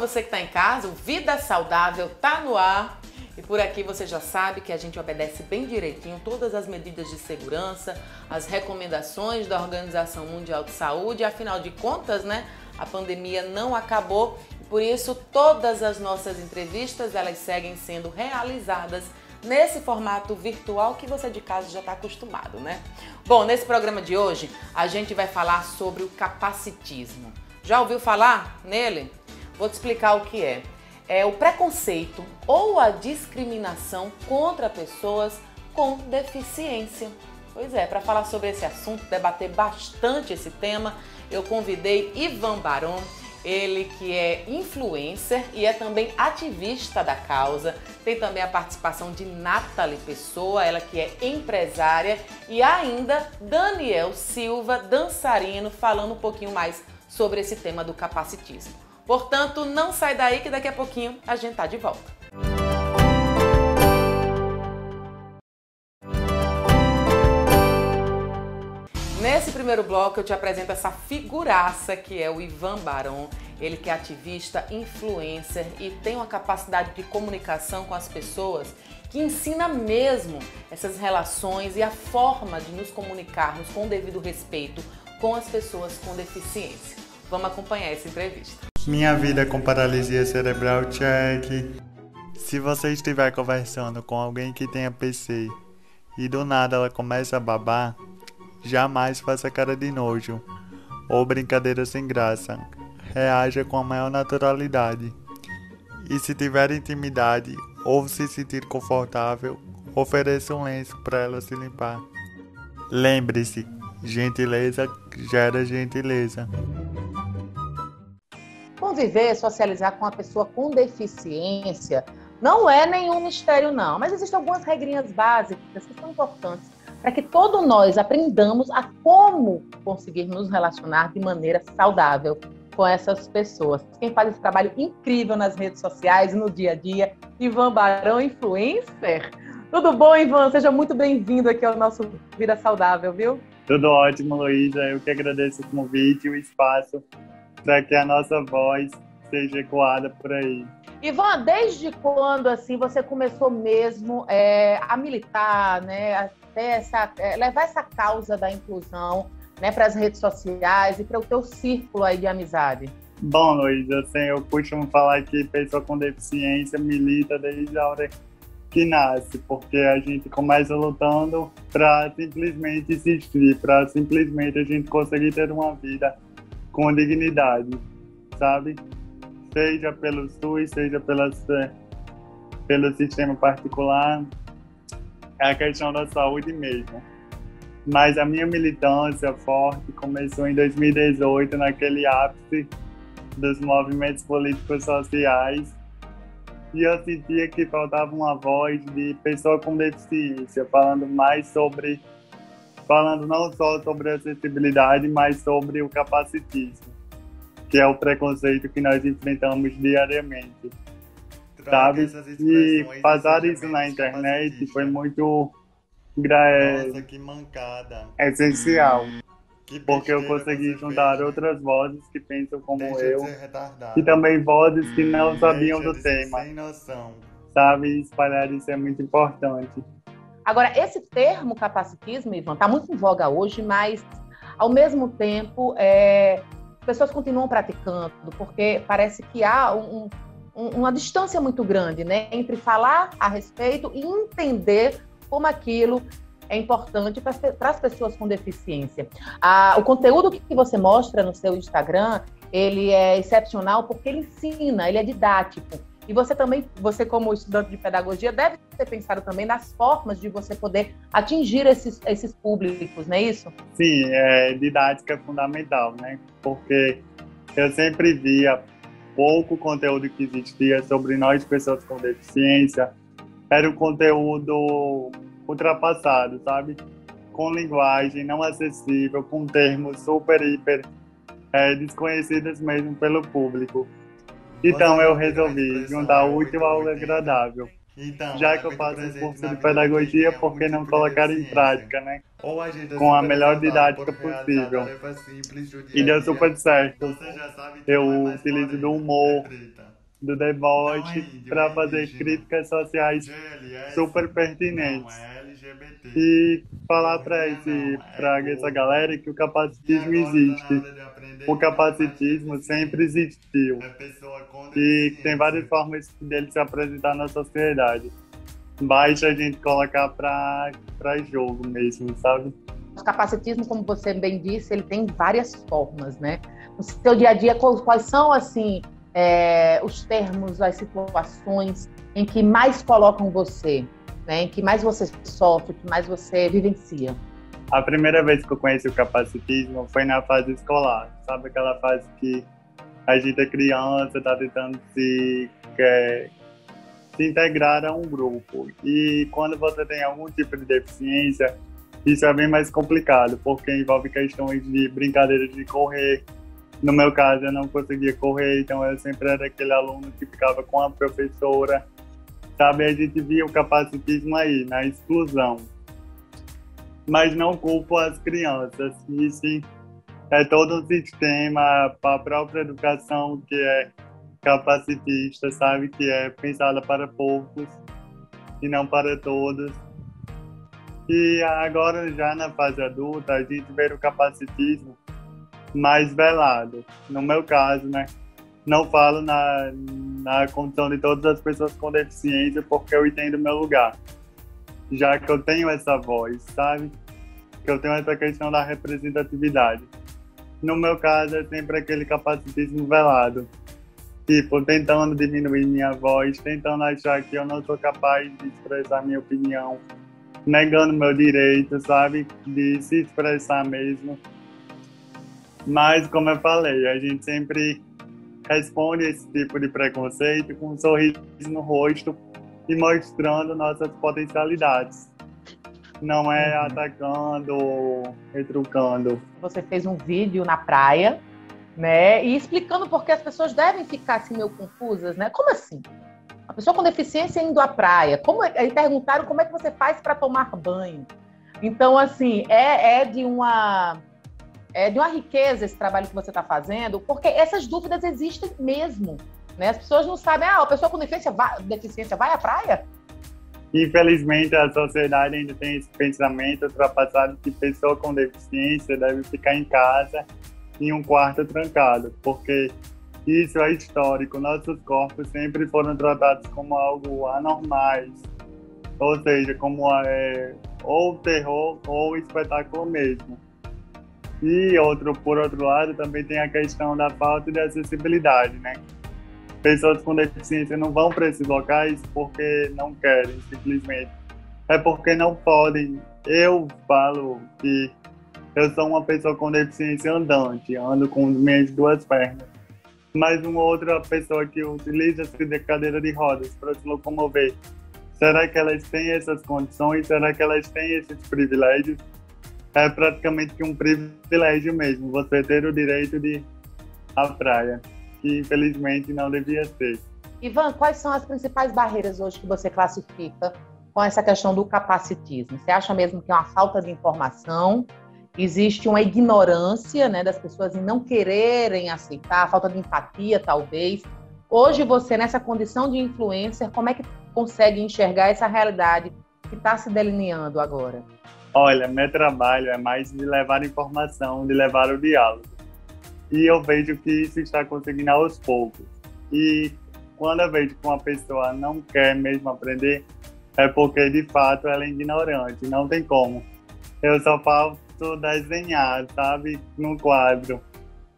você que está em casa, o Vida Saudável tá no ar. E por aqui você já sabe que a gente obedece bem direitinho todas as medidas de segurança, as recomendações da Organização Mundial de Saúde. Afinal de contas, né, a pandemia não acabou e por isso todas as nossas entrevistas elas seguem sendo realizadas nesse formato virtual que você de casa já está acostumado, né? Bom, nesse programa de hoje a gente vai falar sobre o capacitismo. Já ouviu falar nele? Vou te explicar o que é. É o preconceito ou a discriminação contra pessoas com deficiência. Pois é, para falar sobre esse assunto, debater bastante esse tema, eu convidei Ivan Barão, ele que é influencer e é também ativista da causa. Tem também a participação de Nathalie Pessoa, ela que é empresária, e ainda Daniel Silva, dançarino, falando um pouquinho mais sobre esse tema do capacitismo. Portanto, não sai daí que daqui a pouquinho a gente tá de volta. Nesse primeiro bloco eu te apresento essa figuraça que é o Ivan Barão. Ele que é ativista, influencer e tem uma capacidade de comunicação com as pessoas que ensina mesmo essas relações e a forma de nos comunicarmos com o devido respeito com as pessoas com deficiência. Vamos acompanhar essa entrevista. Minha vida com paralisia cerebral check. Se você estiver conversando com alguém que tenha PC e do nada ela começa a babar, jamais faça cara de nojo ou brincadeira sem graça. Reaja com a maior naturalidade. E se tiver intimidade ou se sentir confortável, ofereça um lenço para ela se limpar. Lembre-se, gentileza gera gentileza. Conviver, socializar com uma pessoa com deficiência não é nenhum mistério, não. Mas existem algumas regrinhas básicas que são importantes para que todos nós aprendamos a como conseguir nos relacionar de maneira saudável com essas pessoas. Quem faz esse trabalho incrível nas redes sociais e no dia a dia, Ivan Barão, influencer. Tudo bom, Ivan? Seja muito bem-vindo aqui ao nosso Vida Saudável, viu? Tudo ótimo, Luísa. Eu que agradeço o convite e o espaço para que a nossa voz seja ecoada por aí. Ivan, desde quando assim você começou mesmo a militar, né, até levar essa causa da inclusão, né, para as redes sociais e para o teu círculo aí de amizade? Bom, Luísa, assim, eu costumo falar que pessoa com deficiência milita desde a hora que nasce, porque a gente começa lutando para simplesmente existir, para simplesmente a gente conseguir ter uma vida com dignidade, sabe? Seja pelo SUS, seja pelo sistema particular, é a questão da saúde mesmo. Mas a minha militância forte começou em 2018, naquele ápice dos movimentos políticos sociais, e eu sentia que faltava uma voz de pessoa com deficiência, falando não só sobre a acessibilidade, mas sobre o capacitismo, que é o preconceito que nós enfrentamos diariamente, sabe? E passar isso na internet foi muito Nossa, que mancada. essencial, Que porque eu besteira consegui você juntar fez, outras vozes que pensam como Deixa de eu, ser retardado. e também vozes que não sabiam Deixa do de ser tema, sem noção. sabe? E espalhar isso é muito importante. Agora, esse termo capacitismo, Ivan, está muito em voga hoje, mas, ao mesmo tempo, as pessoas continuam praticando, porque parece que há uma distância muito grande, né, entre falar a respeito e entender como aquilo é importante para as pessoas com deficiência. O conteúdo que você mostra no seu Instagram, ele é excepcional porque ele ensina, ele é didático. E você como estudante de pedagogia, deve ter pensado também nas formas de você poder atingir esses públicos, não é isso? Sim, didática é fundamental, né? Porque eu sempre via pouco conteúdo que existia sobre nós, pessoas com deficiência, era um conteúdo ultrapassado, sabe? Com linguagem não acessível, com termos super, hiper desconhecidos mesmo pelo público. Então eu resolvi juntar o útil ao agradável. Então, Já que eu faço um curso de pedagogia, por que não colocar em prática, né? Com a melhor didática possível. E deu super certo. Eu utilizo do humor, do deboche para fazer críticas sociais super pertinentes. E falar para essa galera que o capacitismo existe. O capacitismo sempre existiu. E tem várias formas dele se apresentar na sociedade. Basta a gente colocar para jogo mesmo, sabe? O capacitismo, como você bem disse, ele tem várias formas, né? No seu dia a dia, quais são, assim, os termos, as situações em que mais colocam você, né? Em que mais você sofre, que mais você vivencia? A primeira vez que eu conheci o capacitismo foi na fase escolar, sabe? Aquela fase que a gente é criança, está tentando se integrar a um grupo. E quando você tem algum tipo de deficiência, isso é bem mais complicado, porque envolve questões de brincadeiras de correr. No meu caso, eu não conseguia correr, então eu sempre era aquele aluno que ficava com a professora. Sabe, a gente via o capacitismo aí, na exclusão. Mas não culpo as crianças. Isso é todo um sistema para a própria educação que é capacitista, sabe? Que é pensada para poucos e não para todos. E agora, já na fase adulta, a gente vê o capacitismo mais velado. No meu caso, né? Não falo na condição de todas as pessoas com deficiência, porque eu entendo o meu lugar. Já que eu tenho essa voz, sabe? Que eu tenho essa questão da representatividade. No meu caso, é sempre aquele capacitismo velado. Tipo, tentando diminuir minha voz, tentando achar que eu não sou capaz de expressar minha opinião, negando meu direito, sabe? De se expressar mesmo. Mas, como eu falei, a gente sempre responde esse tipo de preconceito com um sorriso no rosto e mostrando nossas potencialidades. Não é atacando ou retrucando. Você fez um vídeo na praia, né? E explicando por que as pessoas devem ficar assim meio confusas, né? Como assim? A pessoa com deficiência indo à praia. Aí perguntaram como é que você faz para tomar banho. Então, assim, é de uma riqueza esse trabalho que você está fazendo, porque essas dúvidas existem mesmo, né? As pessoas não sabem, a pessoa com deficiência vai à praia? Infelizmente, a sociedade ainda tem esse pensamento ultrapassado que pessoa com deficiência deve ficar em casa, em um quarto trancado, porque isso é histórico. Nossos corpos sempre foram tratados como algo anormais, ou seja, como ou terror ou espetáculo mesmo. E por outro lado, também tem a questão da falta de acessibilidade, né? Pessoas com deficiência não vão para esses locais porque não querem, simplesmente. É porque não podem. Eu falo que eu sou uma pessoa com deficiência andante, ando com minhas duas pernas. Mas uma outra pessoa que utiliza-se de cadeira de rodas para se locomover, será que elas têm essas condições? Será que elas têm esses privilégios? É praticamente um privilégio mesmo, você ter o direito de ir à praia, que infelizmente não devia ser. Ivan, quais são as principais barreiras hoje que você classifica com essa questão do capacitismo? Você acha mesmo que é uma falta de informação? Existe uma ignorância, né, das pessoas em não quererem aceitar, falta de empatia, talvez. Hoje você, nessa condição de influencer, como é que consegue enxergar essa realidade que está se delineando agora? Olha, meu trabalho é mais de levar informação, de levar o diálogo. E eu vejo que isso está conseguindo aos poucos. E quando eu vejo que uma pessoa não quer mesmo aprender, é porque, de fato, ela é ignorante. Não tem como. Eu só faço desenhar, sabe? No quadro.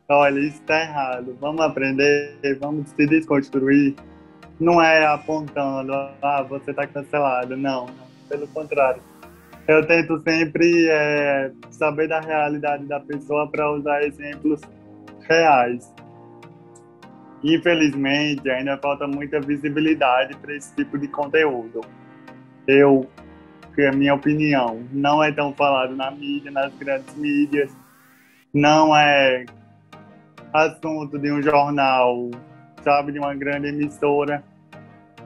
Olha, isso está errado. Vamos aprender, vamos se desconstruir. Não é apontando, você está cancelado. Não, pelo contrário. Eu tento sempre saber da realidade da pessoa para usar exemplos reais. Infelizmente, ainda falta muita visibilidade para esse tipo de conteúdo. Que é a minha opinião, não é tão falado na mídia, nas grandes mídias, não é assunto de um jornal, sabe, de uma grande emissora,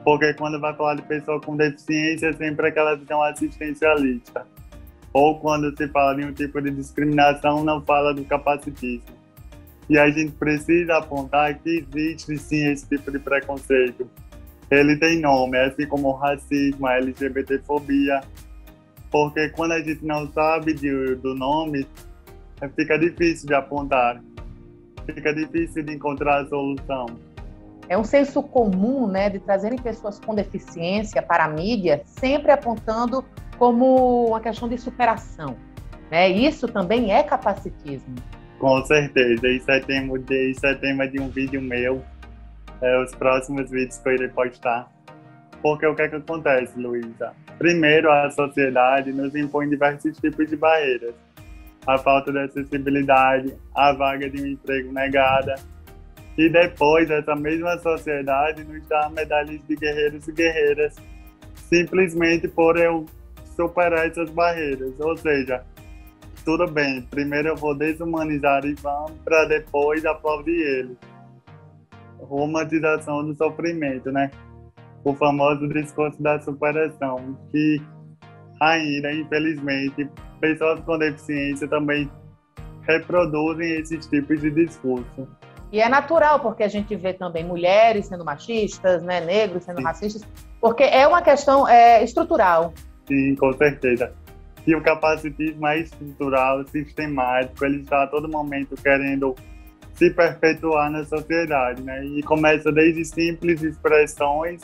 porque quando vai falar de pessoa com deficiência, é sempre aquela visão assistencialista. Ou quando se fala de um tipo de discriminação, não fala do capacitismo. E a gente precisa apontar que existe sim esse tipo de preconceito. Ele tem nome, assim como o racismo, a LGBTfobia, porque quando a gente não sabe do nome, fica difícil de apontar, fica difícil de encontrar a solução. É um senso comum, né, de trazerem pessoas com deficiência para a mídia, sempre apontando como uma questão de superação, né? Isso também é capacitismo. Com certeza, isso é tema de um vídeo meu, os próximos vídeos que eu irei postar. Porque o que é que acontece, Luísa? Primeiro, a sociedade nos impõe diversos tipos de barreiras. A falta de acessibilidade, a vaga de um emprego negada. E depois, essa mesma sociedade nos dá medalhas de guerreiros e guerreiras, simplesmente por eu superar essas barreiras. Ou seja, tudo bem, primeiro eu vou desumanizar Ivan para depois aplaudir ele. Romantização do sofrimento, né? O famoso discurso da superação, que ainda, infelizmente, pessoas com deficiência também reproduzem esses tipos de discurso. E é natural, porque a gente vê também mulheres sendo machistas, né, negros sendo racistas, porque é uma questão estrutural. Sim, com certeza. E o capacitismo é estrutural, sistemático, ele está a todo momento querendo se perpetuar na sociedade, né? E começa desde simples expressões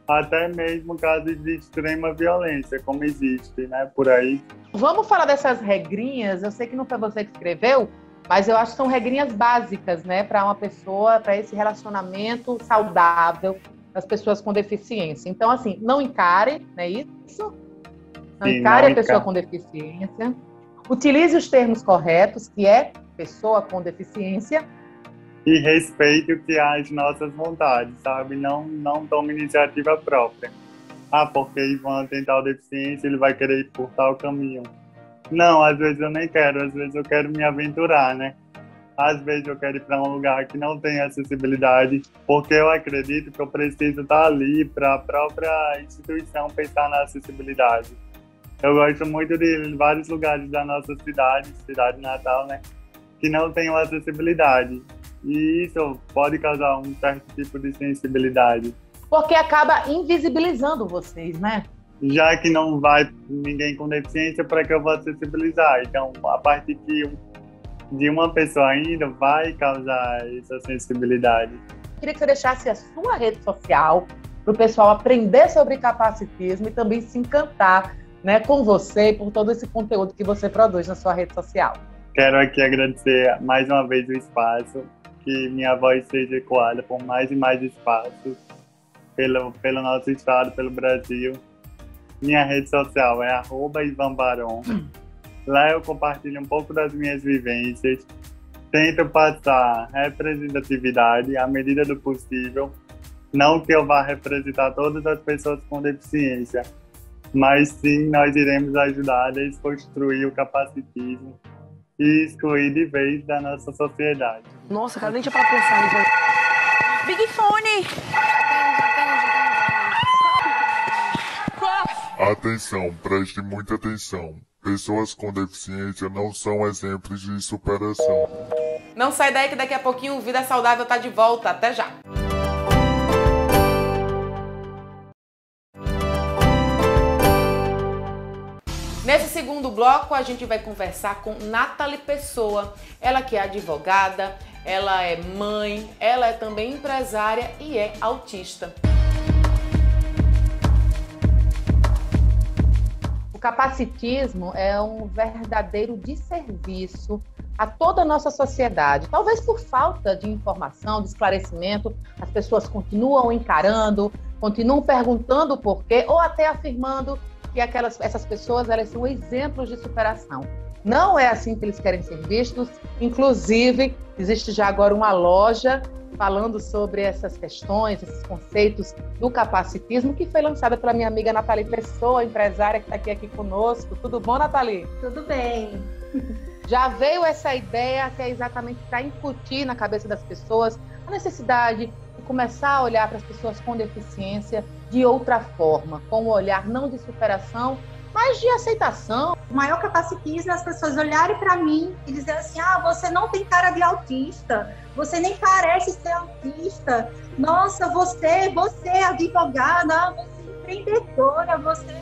até mesmo casos de extrema violência, como existe, né, por aí. Vamos falar dessas regrinhas. Eu sei que não foi você que escreveu, mas eu acho que são regrinhas básicas, né, para uma pessoa, para esse relacionamento saudável das pessoas com deficiência. Então, assim, não encare, não é isso? Não encare a pessoa com deficiência. Utilize os termos corretos, que é pessoa com deficiência. E respeite as nossas vontades, sabe? Não tome iniciativa própria. Ah, porque Ivan tem tal deficiência, ele vai querer ir por tal caminho. Não, às vezes eu nem quero, às vezes eu quero me aventurar, né? Às vezes eu quero ir para um lugar que não tem acessibilidade, porque eu acredito que eu preciso estar ali para a própria instituição pensar na acessibilidade. Eu gosto muito de vários lugares da nossa cidade natal, né? Que não tem acessibilidade. E isso pode causar um certo tipo de sensibilidade. Porque acaba invisibilizando vocês, né? Já que não vai ninguém com deficiência, para que eu vou acessibilizar? Então, a partir de uma pessoa ainda vai causar essa sensibilidade. Queria que você deixasse a sua rede social para o pessoal aprender sobre capacitismo e também se encantar, né, com você e por todo esse conteúdo que você produz na sua rede social. Quero aqui agradecer mais uma vez o espaço, que minha voz seja ecoada por mais e mais espaços pelo nosso estado, pelo Brasil. Minha rede social é @IvanBaron. Lá eu compartilho um pouco das minhas vivências, tento passar representatividade à medida do possível, não que eu vá representar todas as pessoas com deficiência, mas sim nós iremos ajudar a desconstruir o capacitismo e excluir de vez da nossa sociedade. Nossa, cara, nem tinha pra pensar nisso. Big Fone! Atenção, preste muita atenção. Pessoas com deficiência não são exemplos de superação. Não sai daí que daqui a pouquinho o Vida Saudável tá de volta. Até já! Nesse segundo bloco, a gente vai conversar com Nathalie Pessoa. Ela que é advogada, ela é mãe, ela é também empresária e é autista. O capacitismo é um verdadeiro desserviço a toda a nossa sociedade. Talvez por falta de informação, de esclarecimento, as pessoas continuam encarando, continuam perguntando o porquê ou até afirmando que essas pessoas elas são exemplos de superação. Não é assim que eles querem ser vistos. Inclusive, existe já agora uma loja falando sobre essas questões, esses conceitos do capacitismo, que foi lançada pela minha amiga Nathalie Pessoa, empresária que está aqui conosco. Tudo bom, Nathalie? Tudo bem. Já veio essa ideia que é exatamente para incutir na cabeça das pessoas a necessidade de começar a olhar para as pessoas com deficiência de outra forma, com um olhar não de superação, mas de aceitação. O maior capacitismo é as pessoas olharem para mim e dizer assim, você não tem cara de autista, você nem parece ser autista, nossa, você é advogada, você é empreendedora, você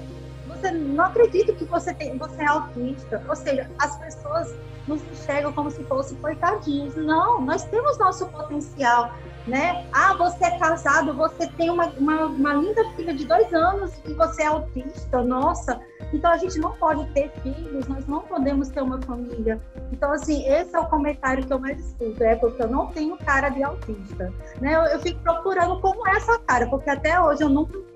não acredita que você é autista. Ou seja, as pessoas nos enxergam como se fossem coitadinhos. Não, nós temos nosso potencial, né? Você é casado, você tem uma linda filha de 2 anos e você é autista, nossa. Então, a gente não pode ter filhos, nós não podemos ter uma família. Então, assim, esse é o comentário que eu mais escuto, porque eu não tenho cara de autista, né? Eu fico procurando como é essa cara, porque até hoje eu nunca vi.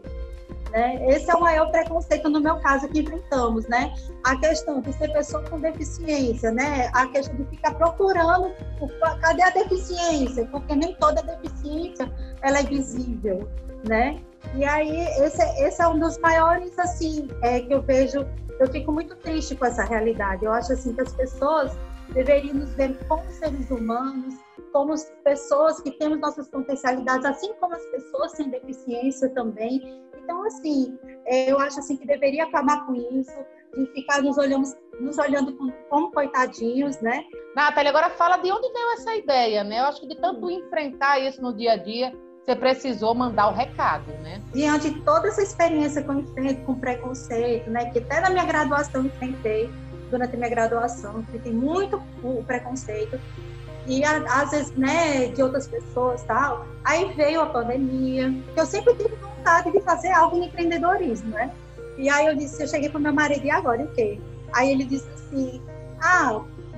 Esse é o maior preconceito no meu caso que enfrentamos, né? A questão de ser pessoa com deficiência, né? A questão de ficar procurando cadê a deficiência, porque nem toda deficiência ela é visível, né? E aí esse é um dos maiores assim que eu vejo. Eu fico muito triste com essa realidade. Eu acho assim que as pessoas deveriam nos ver como seres humanos, como pessoas que temos nossas potencialidades, assim como as pessoas sem deficiência também. Então, assim, eu acho assim que deveria acabar com isso, de ficar nos olhando como coitadinhos, né? Natália, agora fala de onde veio essa ideia, né? Eu acho que de tanto enfrentar isso no dia a dia, você precisou mandar o recado, né? Diante de toda essa experiência que eu enfrento com preconceito, né? Que até na minha graduação eu enfrentei, durante a minha graduação, enfrentei muito o preconceito. E às vezes, né, de outras pessoas e tal. Aí veio a pandemia, que eu sempre tive vontade de fazer algo no empreendedorismo, né? E aí eu cheguei pro meu marido, e agora, o quê? Aí ele disse assim,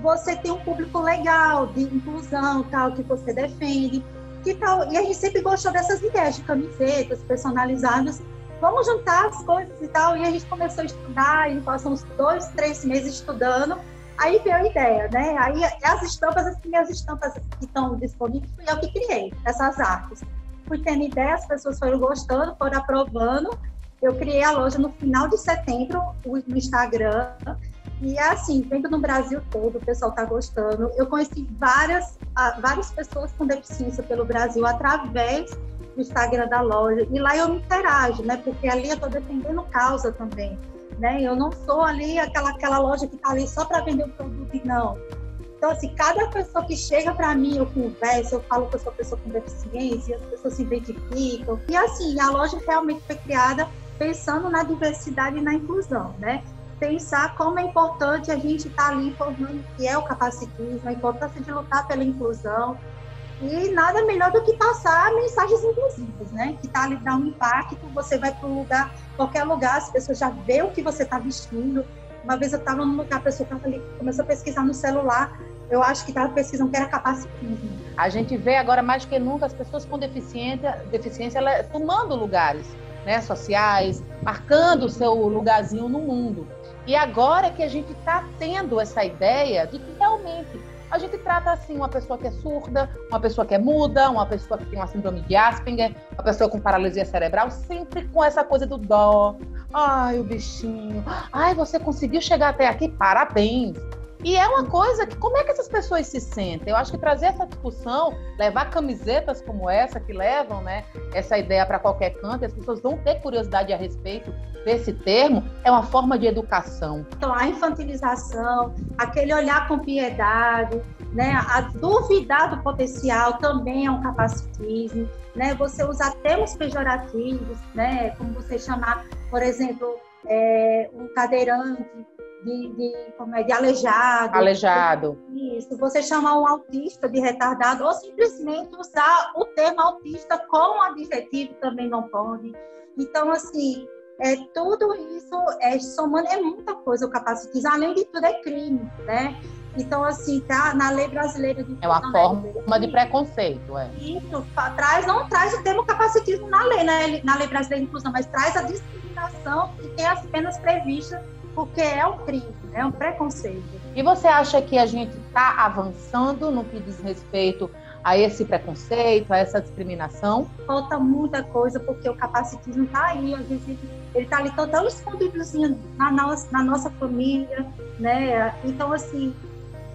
você tem um público legal, de inclusão, tal, que você defende, que tal? E a gente sempre gostou dessas ideias de camisetas personalizadas. Vamos juntar as coisas e tal. E a gente começou a estudar, e passamos 2, 3 meses estudando. Aí veio a ideia, né? Aí as primeiras estampas que estão disponíveis, fui eu que criei essas artes. Fui tendo ideia, as pessoas foram gostando, foram aprovando. Eu criei a loja no final de setembro, no Instagram. E assim, vendo no Brasil todo, o pessoal está gostando. Eu conheci várias pessoas com deficiência pelo Brasil através do Instagram da loja. E lá eu me interajo, né? Porque ali eu estou defendendo causa também. Né? Eu não sou ali aquela loja que está ali só para vender o produto, não. Então, assim, cada pessoa que chega para mim, eu converso, eu falo que eu sou pessoa com deficiência, as pessoas se identificam. E, assim, a loja realmente foi criada pensando na diversidade e na inclusão, né? Pensar como é importante a gente estar ali informando o que é o capacitismo, a importância de lutar pela inclusão. E nada melhor do que passar mensagens inclusivas, né? Que tá ali, dá um impacto, você vai para um lugar, qualquer lugar, as pessoas já vê o que você está vestindo. Uma vez eu estava num lugar, a pessoa estava ali, começou a pesquisar no celular, eu acho que estava pesquisando que era capacitismo. A gente vê agora mais que nunca as pessoas com deficiência elas tomando lugares, né, sociais, marcando o seu lugarzinho no mundo. E agora que a gente está tendo essa ideia de que realmente a gente trata assim uma pessoa que é surda, uma pessoa que é muda, uma pessoa que tem uma síndrome de Asperger, uma pessoa com paralisia cerebral, sempre com essa coisa do dó. Ai, o bichinho. Ai, você conseguiu chegar até aqui, parabéns. E é uma coisa que, como é que essas pessoas se sentem? Eu acho que trazer essa discussão, levar camisetas como essa, que levam, né, essa ideia para qualquer canto, e as pessoas vão ter curiosidade a respeito desse termo, é uma forma de educação. Então, a infantilização, aquele olhar com piedade, né, a duvidar do potencial também é um capacitismo, né, você usar termos pejorativos, né, como você chamar, por exemplo, um cadeirante, de aleijado. Aleijado. Isso, você chamar um autista de retardado ou simplesmente usar o termo autista como adjetivo também não pode. Então, assim, tudo isso somando é muita coisa o capacitismo. Além de tudo, é crime, né? Então, assim, tá na lei brasileira de inclusão. É uma forma de preconceito, Isso, não traz o termo capacitismo na lei brasileira de inclusão, mas traz a discriminação que tem as penas previstas, porque é um crime, é um preconceito. E você acha que a gente está avançando no que diz respeito a esse preconceito, a essa discriminação? Falta muita coisa, porque o capacitismo está aí, às vezes ele está ali tão escondidozinho na nossa família, né? Então, assim,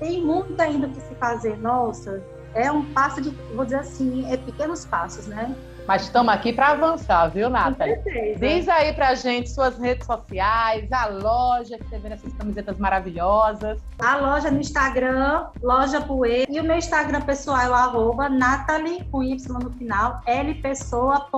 tem muito ainda o que se fazer. Nossa, é um passo vou dizer assim, pequenos passos, né? Mas estamos aqui para avançar, viu, Nathalie? Com certeza. Diz aí pra gente suas redes sociais, a loja que você vê nessas camisetas maravilhosas. A loja no Instagram, Loja Buê. E o meu Instagram pessoal é o @Nathalie, com Y no final, lpessoa.adv.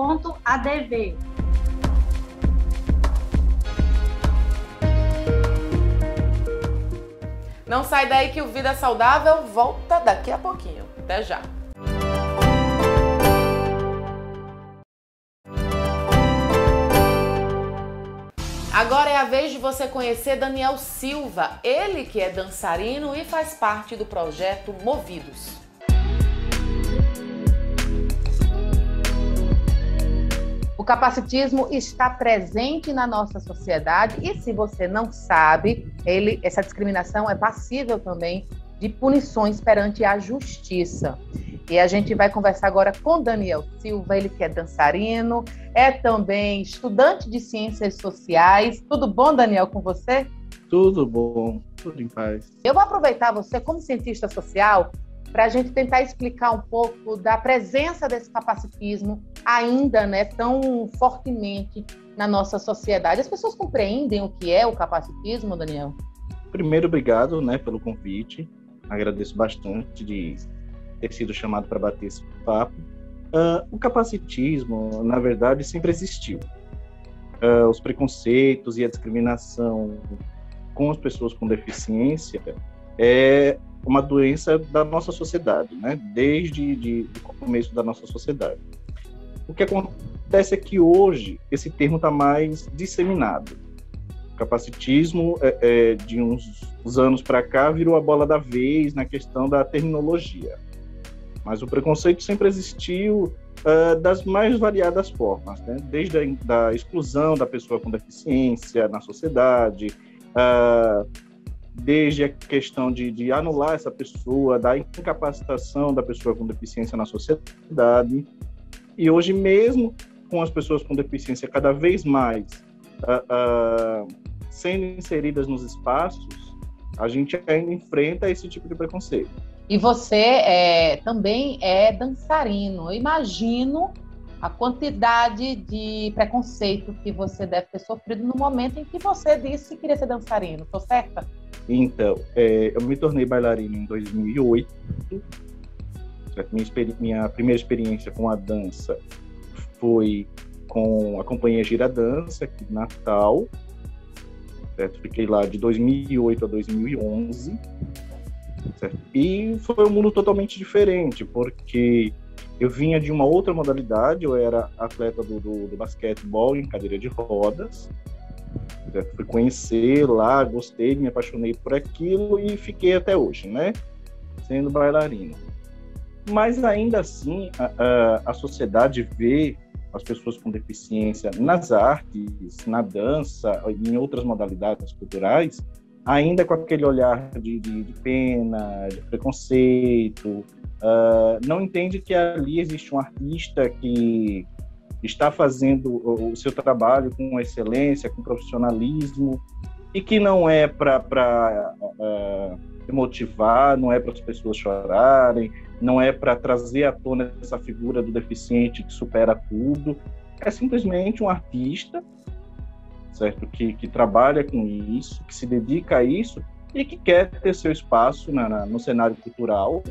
Não sai daí que o Vida Saudável volta daqui a pouquinho. Até já! Agora é a vez de você conhecer Daniel Silva, ele que é dançarino e faz parte do projeto Movidos. O capacitismo está presente na nossa sociedade e, se você não sabe, essa discriminação é passível também de punições perante a justiça. E a gente vai conversar agora com Daniel Silva, ele que é dançarino, é também estudante de ciências sociais. Tudo bom, Daniel, com você? Tudo bom, tudo em paz. Eu vou aproveitar você como cientista social para a gente tentar explicar um pouco da presença desse capacitismo ainda, né, tão fortemente na nossa sociedade. As pessoas compreendem o que é o capacitismo, Daniel? Primeiro, obrigado, né, pelo convite. Agradeço bastante de ter sido chamado para bater esse papo. O capacitismo, na verdade, sempre existiu. Os preconceitos e a discriminação com as pessoas com deficiência é uma doença da nossa sociedade, né? Desde o começo da nossa sociedade. O que acontece é que hoje esse termo está mais disseminado. O capacitismo, de uns anos para cá, virou a bola da vez na questão da terminologia. Mas o preconceito sempre existiu das mais variadas formas, né? Desde a exclusão da pessoa com deficiência na sociedade, desde a questão de anular essa pessoa, da incapacitação da pessoa com deficiência na sociedade. E hoje mesmo, com as pessoas com deficiência cada vez mais sendo inseridas nos espaços, a gente ainda enfrenta esse tipo de preconceito. E você também é dançarino. Eu imagino a quantidade de preconceito que você deve ter sofrido no momento em que você disse que queria ser dançarino. Estou certa? Então, eu me tornei bailarino em 2008. Minha primeira experiência com a dança foi com a companhia Giradança, aqui em Natal. Certo? Fiquei lá de 2008 a 2011. Certo? E foi um mundo totalmente diferente, porque eu vinha de uma outra modalidade. Eu era atleta do basquetebol em cadeira de rodas. Certo? Fui conhecer lá, gostei, me apaixonei por aquilo e fiquei até hoje, né? Sendo bailarino. Mas ainda assim, a sociedade vê as pessoas com deficiência nas artes, na dança e em outras modalidades culturais, ainda com aquele olhar de pena, de preconceito, não entende que ali existe um artista que está fazendo o seu trabalho com excelência, com profissionalismo, e que não é para motivar, não é para as pessoas chorarem, não é para trazer à tona essa figura do deficiente que supera tudo. É simplesmente um artista, certo? Que trabalha com isso, que se dedica a isso e que quer ter seu espaço no cenário cultural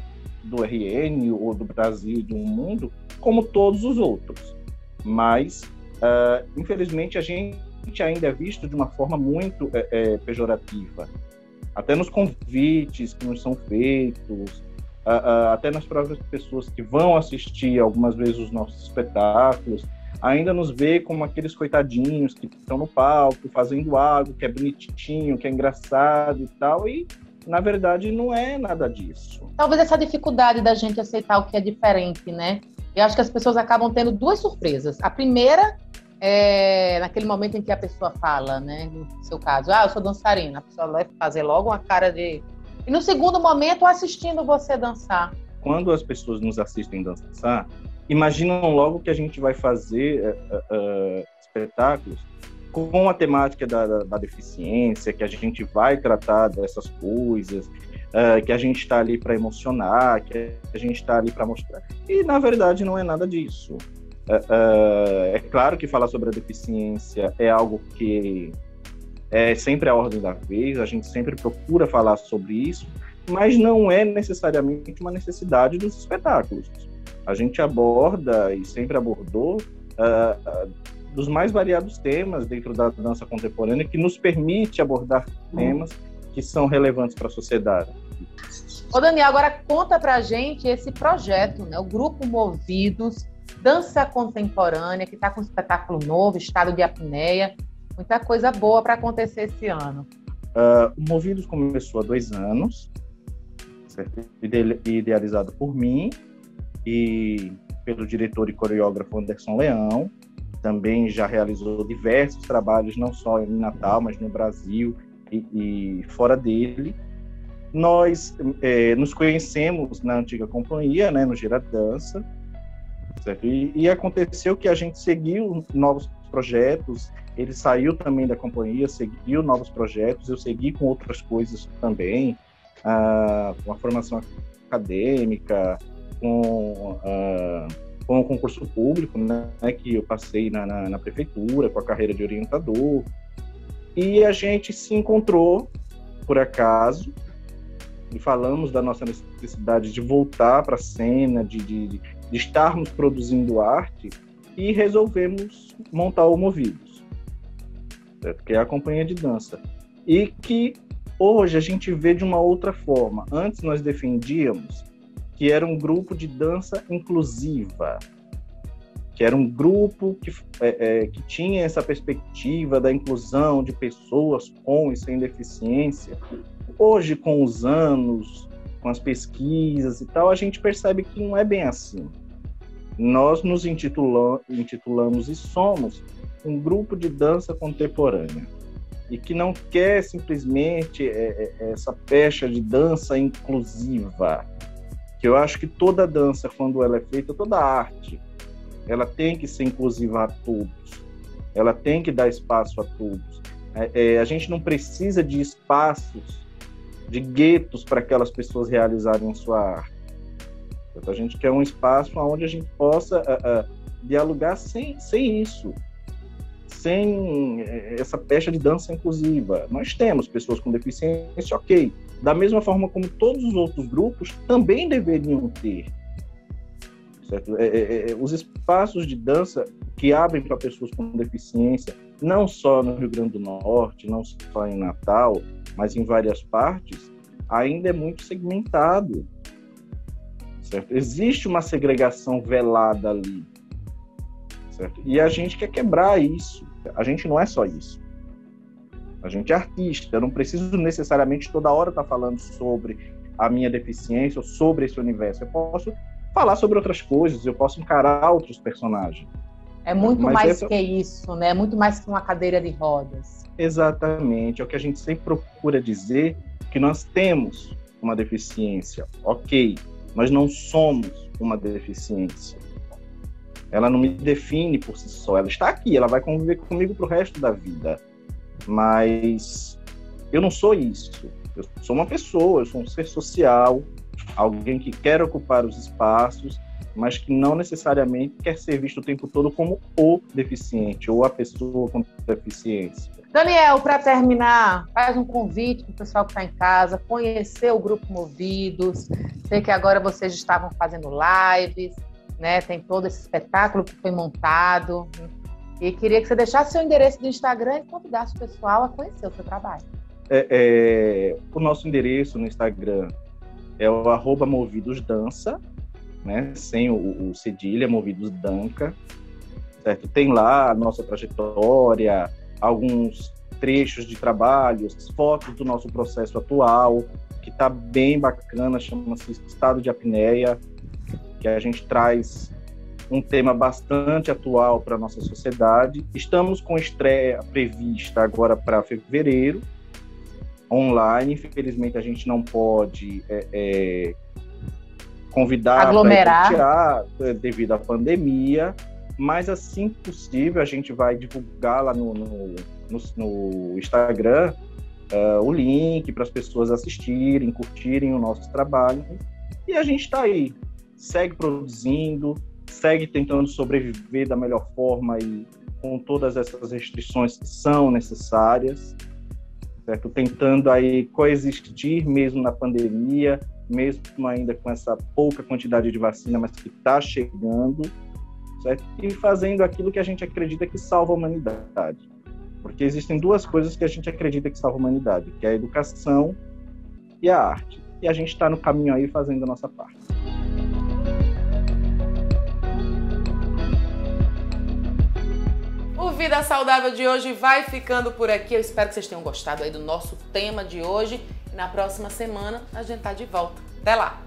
do RN ou do Brasil e do mundo, como todos os outros. Mas, infelizmente, a gente ainda é visto de uma forma muito pejorativa. Até nos convites que nos são feitos, até nas próprias pessoas que vão assistir algumas vezes os nossos espetáculos, ainda nos vê como aqueles coitadinhos que estão no palco fazendo algo que é bonitinho, que é engraçado e tal, e na verdade não é nada disso. Talvez essa dificuldade da gente aceitar o que é diferente, né? Eu acho que as pessoas acabam tendo duas surpresas. A primeira é naquele momento em que a pessoa fala, né? No seu caso, eu sou dançarina. A pessoa vai fazer logo uma cara de... E no segundo momento, assistindo você dançar. Quando as pessoas nos assistem dançar, imaginam logo que a gente vai fazer espetáculos com a temática da deficiência, que a gente vai tratar dessas coisas, que a gente está ali para emocionar, que a gente está ali para mostrar. E, na verdade, não é nada disso. É claro que falar sobre a deficiência é algo que é sempre a ordem da vez, a gente sempre procura falar sobre isso, mas não é necessariamente uma necessidade dos espetáculos. A gente aborda e sempre abordou dos mais variados temas dentro da dança contemporânea, que nos permite abordar temas que são relevantes para a sociedade. Ô Daniel, agora conta pra gente esse projeto, né? O Grupo Movidos, Dança Contemporânea, que está com um espetáculo novo, Estado de Apneia, muita coisa boa para acontecer esse ano. O Movidos começou há 2 anos, certo? Idealizado por mim e pelo diretor e coreógrafo Anderson Leão. Também já realizou diversos trabalhos, não só em Natal, mas no Brasil e fora dele. Nós nos conhecemos na antiga companhia, né, no Gira Dança, certo? E aconteceu que a gente seguiu novos projetos, ele saiu também da companhia, seguiu novos projetos, eu segui com outras coisas também, com a formação acadêmica, com o concurso público, né, que eu passei na prefeitura, com a carreira de orientador, e a gente se encontrou, por acaso, e falamos da nossa necessidade de voltar para a cena, de estarmos produzindo arte, e resolvemos montar o Movidos, certo? Que é a companhia de dança. E que hoje a gente vê de uma outra forma. Antes nós defendíamos que era um grupo de dança inclusiva, que era um grupo que tinha essa perspectiva da inclusão de pessoas com e sem deficiência. Hoje, com os anos, com as pesquisas e tal, a gente percebe que não é bem assim. Nós nos intitulamos e somos um grupo de dança contemporânea e que não quer simplesmente essa pecha de dança inclusiva, que eu acho que toda dança, quando ela é feita, toda arte, ela tem que ser inclusiva a todos, ela tem que dar espaço a todos. A gente não precisa de espaços, de guetos para aquelas pessoas realizarem sua arte. A gente quer um espaço onde a gente possa dialogar sem isso, sem essa pecha de dança inclusiva. Nós temos pessoas com deficiência, ok. Da mesma forma como todos os outros grupos também deveriam ter. Certo? Os espaços de dança que abrem para pessoas com deficiência, não só no Rio Grande do Norte, não só em Natal, mas em várias partes, ainda é muito segmentado. Certo? Existe uma segregação velada ali. Certo? E a gente quer quebrar isso. A gente não é só isso. A gente é artista. Eu não preciso necessariamente toda hora estar falando sobre a minha deficiência ou sobre esse universo. Eu posso falar sobre outras coisas, eu posso encarar outros personagens. É muito mais que isso, né? É muito mais que uma cadeira de rodas. Exatamente. É o que a gente sempre procura dizer, que nós temos uma deficiência. Ok, nós não somos uma deficiência. Ela não me define por si só. Ela está aqui, ela vai conviver comigo para o resto da vida. Mas eu não sou isso. Eu sou uma pessoa, eu sou um ser social, alguém que quer ocupar os espaços, mas que não necessariamente quer ser visto o tempo todo como o deficiente ou a pessoa com deficiência. Daniel, para terminar, faz um convite para o pessoal que está em casa, conhecer o Grupo Movidos. Sei que agora vocês estavam fazendo lives, né? Tem todo esse espetáculo que foi montado. E queria que você deixasse seu endereço do Instagram e convidasse o pessoal a conhecer o seu trabalho. O nosso endereço no Instagram é o @movidosdança, né? Sem o cedilha, movidosdanca, certo? Tem lá a nossa trajetória, alguns trechos de trabalhos, fotos do nosso processo atual, que está bem bacana, chama-se Estado de Apneia, que a gente traz um tema bastante atual para a nossa sociedade. Estamos com estreia prevista agora para fevereiro, online. Infelizmente, a gente não pode convidar aglomerar para teatro devido à pandemia, mas assim que possível a gente vai divulgar lá no Instagram o link para as pessoas assistirem, curtirem o nosso trabalho. E a gente está aí, segue produzindo, segue tentando sobreviver da melhor forma e com todas essas restrições que são necessárias, certo? Tentando aí coexistir mesmo na pandemia, mesmo ainda com essa pouca quantidade de vacina, mas que está chegando, certo? E fazendo aquilo que a gente acredita que salva a humanidade. Porque existem duas coisas que a gente acredita que salva a humanidade, que é a educação e a arte. E a gente está no caminho aí fazendo a nossa parte. O Vida Saudável de hoje vai ficando por aqui. Eu espero que vocês tenham gostado aí do nosso tema de hoje. E na próxima semana a gente tá de volta. Até lá!